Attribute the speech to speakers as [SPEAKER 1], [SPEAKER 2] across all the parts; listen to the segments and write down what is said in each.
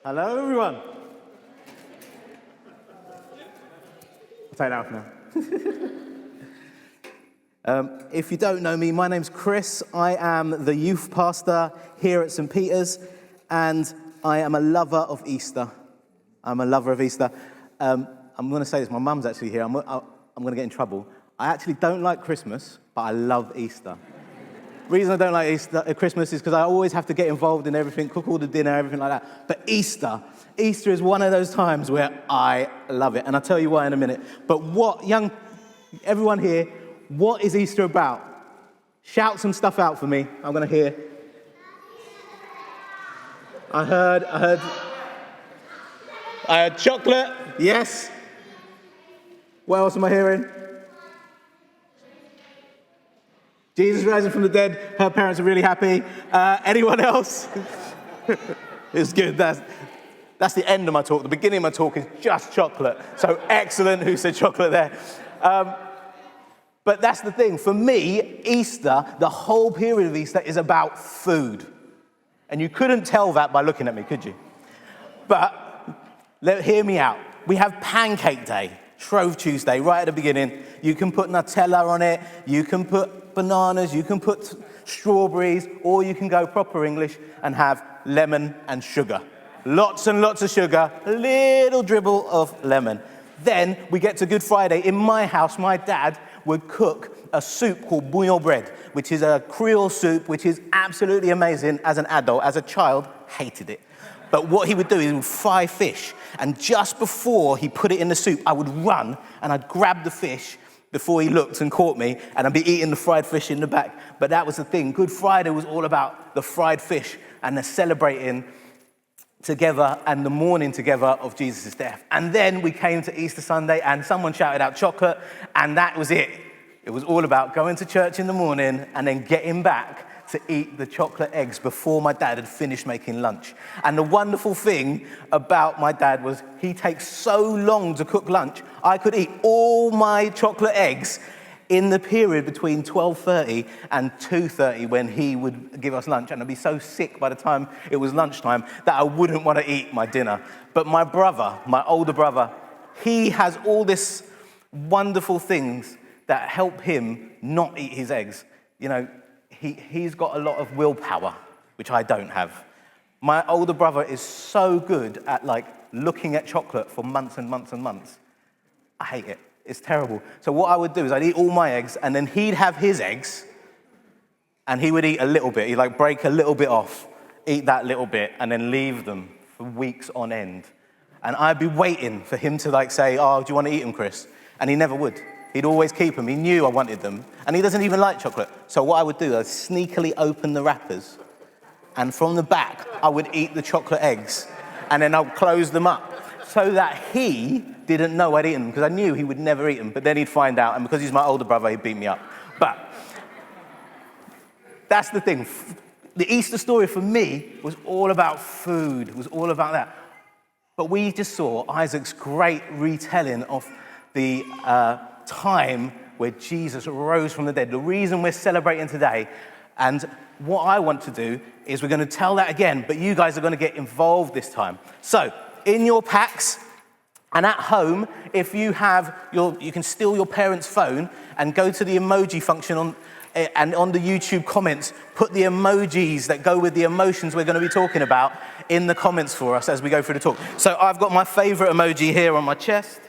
[SPEAKER 1] Hello, everyone. I'll take that off now. If you don't know me, my name's Chris. I am the youth pastor here at St. Peter's, and I am a lover of Easter. I'm a lover of Easter. I'm going to say this. My mum's actually here. I'm going to get in trouble. I actually don't like Christmas, but I love Easter. The reason I don't like Christmas is because I always have to get involved in everything, cook all the dinner, everything like that. But Easter is one of those times where I love it. And I'll tell you why in a minute. But everyone here, what is Easter about? Shout some stuff out for me. I'm going to hear. I heard chocolate. Yes. What else am I hearing? Jesus rising from the dead. Her parents are really happy. Anyone else? It's good. That's the end of my talk. The beginning of my talk is just chocolate. So excellent who said chocolate there. But that's the thing. For me, Easter, the whole period of Easter is about food. And you couldn't tell that by looking at me, could you? But hear me out. We have Pancake Day, Shrove Tuesday, right at the beginning. You can put Nutella on it. You can put bananas, you can put strawberries, or you can go proper English and have lemon and sugar. Lots and lots of sugar, a little dribble of lemon. Then we get to Good Friday. In my house, my dad would cook a soup called bouillon bread, which is a Creole soup, which is absolutely amazing as an adult. As a child, hated it. But what he would do is he would fry fish, and just before he put it in the soup, I would run and I'd grab the fish before he looked and caught me, and I'd be eating the fried fish in the back. But that was the thing. Good Friday was all about the fried fish and the celebrating together and the mourning together of Jesus' death. And then we came to Easter Sunday, and someone shouted out chocolate, and that was it. It was all about going to church in the morning and then getting back to eat the chocolate eggs before my dad had finished making lunch. And the wonderful thing about my dad was he takes so long to cook lunch, I could eat all my chocolate eggs in the period between 12:30 and 2:30 when he would give us lunch. And I'd be so sick by the time it was lunchtime that I wouldn't want to eat my dinner. But my brother, my older brother, he has all this wonderful things that help him not eat his eggs. You know, he's got a lot of willpower, which I don't have. My older brother is so good at looking at chocolate for months and months and months. I hate it. It's terrible. So what I would do is I'd eat all my eggs, and then he'd have his eggs, and he would eat a little bit. He'd break a little bit off, eat that little bit, and then leave them for weeks on end. And I'd be waiting for him to say, "Oh, do you want to eat them, Chris?" And he never would. He'd always keep them. He knew I wanted them. And he doesn't even like chocolate. So what I would do, I'd sneakily open the wrappers. And from the back, I would eat the chocolate eggs. And then I'd close them up so that he didn't know I'd eaten them, because I knew he would never eat them. But then he'd find out. And because he's my older brother, he'd beat me up. But that's the thing. The Easter story for me was all about food. It was all about that. But we just saw Isaac's great retelling of the time where Jesus rose from the dead. The reason we're celebrating today, and what I want to do is we're going to tell that again, but you guys are going to get involved this time. So, in your packs and at home, if you have you can steal your parents' phone and go to the emoji function and on the YouTube comments, put the emojis that go with the emotions we're going to be talking about in the comments for us as we go through the talk. So I've got my favorite emoji here on my chest.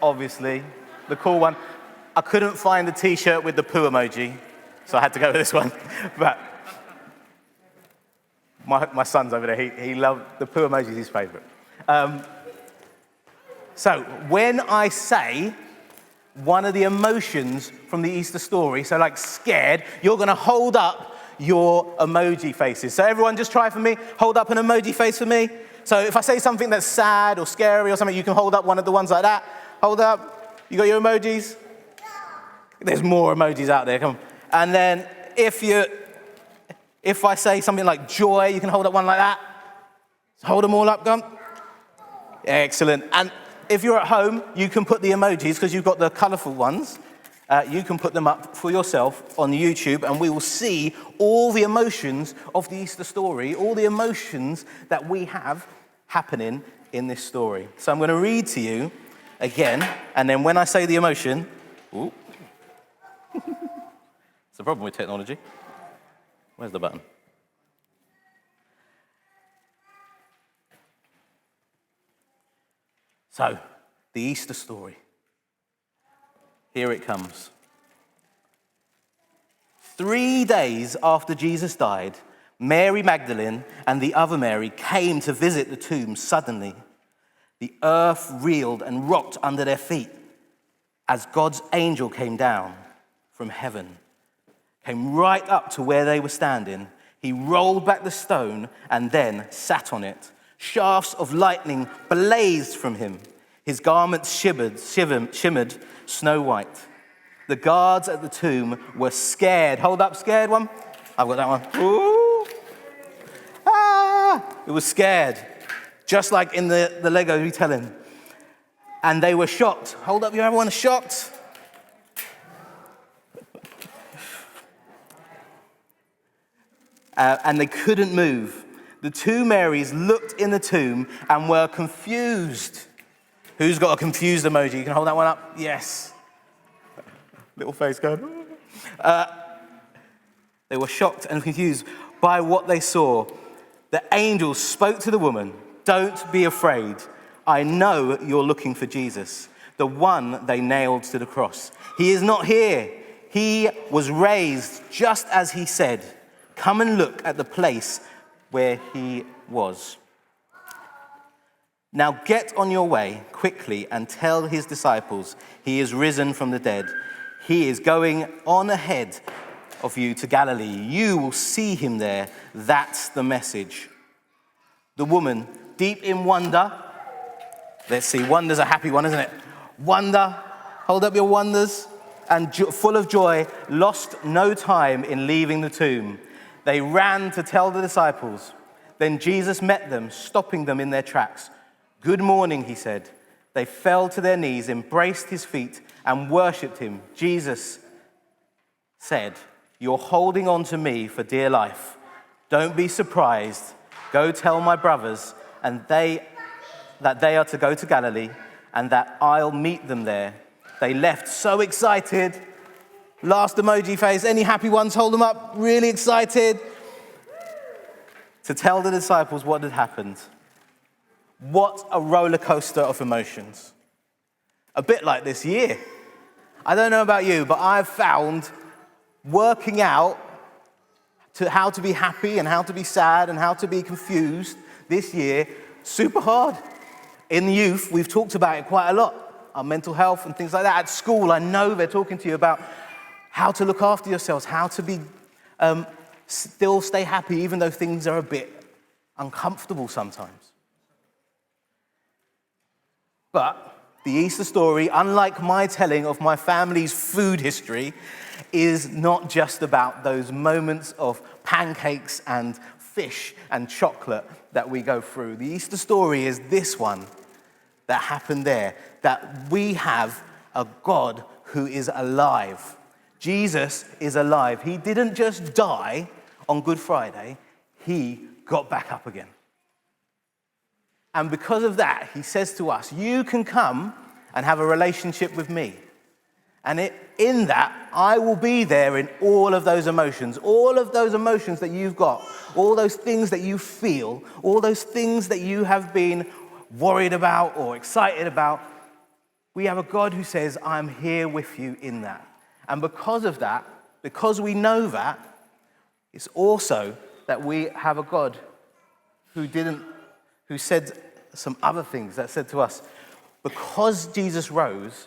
[SPEAKER 1] Obviously, the cool one. I couldn't find the t-shirt with the poo emoji, so I had to go with this one. But my son's over there, he loved the poo emoji, is his favorite. So when I say one of the emotions from the Easter story, so scared, you're going to hold up your emoji faces. So everyone just try for me, hold up an emoji face for me. So if I say something that's sad or scary or something, you can hold up one of the ones like that. Hold up. You got your emojis? There's more emojis out there. Come on. And then if I say something like joy, you can hold up one like that. Hold them all up, come. Excellent. And if you're at home, you can put the emojis, because you've got the colourful ones. you can put them up for yourself on YouTube, and we will see all the emotions of the Easter story, all the emotions that we have happening in this story. So I'm going to read to you again, and then when I say the emotion, ooh, it's a problem with technology. Where's the button? So, the Easter story. Here it comes. 3 days after Jesus died, Mary Magdalene and the other Mary came to visit the tomb. Suddenly, the earth reeled and rocked under their feet as God's angel came down from heaven, came right up to where they were standing. He rolled back the stone and then sat on it. Shafts of lightning blazed from him. His garments shimmered snow white. The guards at the tomb were scared. Hold up, scared one. I've got that one. Ooh. Ah! It was scared, just like in the Lego retelling. And they were shocked. Hold up, everyone shocked? And they couldn't move. The two Marys looked in the tomb and were confused. Who's got a confused emoji? You can hold that one up? Yes. Little face going. They were shocked and confused by what they saw. The angel spoke to the woman. Don't be afraid. I know you're looking for Jesus, the one they nailed to the cross. He is not here. He was raised just as he said. Come and look at the place where he was. Now get on your way quickly and tell his disciples he is risen from the dead. He is going on ahead of you to Galilee. You will see him there. That's the message. The woman, deep in wonder, let's see, wonder's a happy one, isn't it? Wonder, hold up your wonders, and full of joy, lost no time in leaving the tomb. They ran to tell the disciples. Then Jesus met them, stopping them in their tracks. Good morning, he said. They fell to their knees, embraced his feet, and worshipped him. Jesus said, you're holding on to me for dear life. Don't be surprised. Go tell my brothers that they are to go to Galilee and that I'll meet them there. They left so excited. Last emoji face. Any happy ones? Hold them up. Really excited to tell the disciples what had happened. What a roller coaster of emotions. A bit like this year. I don't know about you, but I've found working out how to be happy and how to be sad and how to be confused this year super hard. In the youth, we've talked about it quite a lot. Our mental health and things like that. At school, I know they're talking to you about how to look after yourselves, how to be still stay happy even though things are a bit uncomfortable sometimes. But the Easter story, unlike my telling of my family's food history, is not just about those moments of pancakes and fish and chocolate that we go through. The Easter story is this one that happened there, that we have a God who is alive. Jesus is alive. He didn't just die on Good Friday, he got back up again. And because of that, he says to us, you can come and have a relationship with me. And in that, I will be there in all of those emotions that you've got, all those things that you feel, all those things that you have been worried about or excited about. We have a God who says, I'm here with you in that. And because of that, because we know that, it's also that we have a God who said some other things, that said to us, because Jesus rose,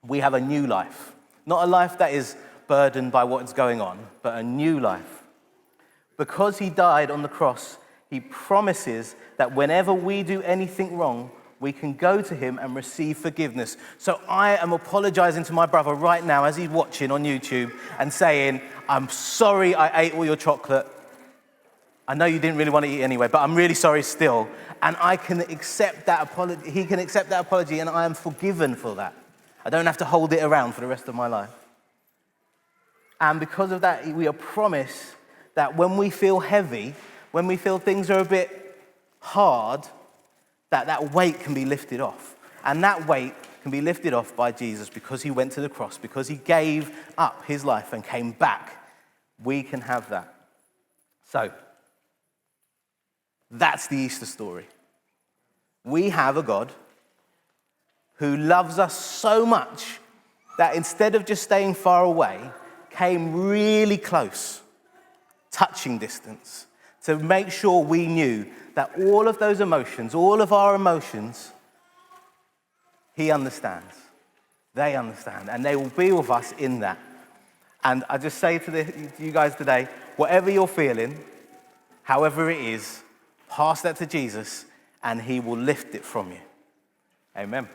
[SPEAKER 1] we have a new life. Not a life that is burdened by what's going on, but a new life. Because he died on the cross, he promises that whenever we do anything wrong, we can go to him and receive forgiveness. So I am apologizing to my brother right now as he's watching on YouTube and saying, I'm sorry I ate all your chocolate. I know you didn't really want to eat anyway, but I'm really sorry still. And I can accept that apology. He can accept that apology, and I am forgiven for that. I don't have to hold it around for the rest of my life. And because of that, we are promised that when we feel heavy, when we feel things are a bit hard, that weight can be lifted off. And that weight can be lifted off by Jesus because he went to the cross, because he gave up his life and came back. We can have that. So, that's the Easter story. We have a God who loves us so much that instead of just staying far away, came really close, touching distance, to make sure we knew that all of those emotions, all of our emotions, he understands. They understand, and they will be with us in that. And I just say to you guys today, whatever you're feeling, however it is, pass that to Jesus, and he will lift it from you. Amen.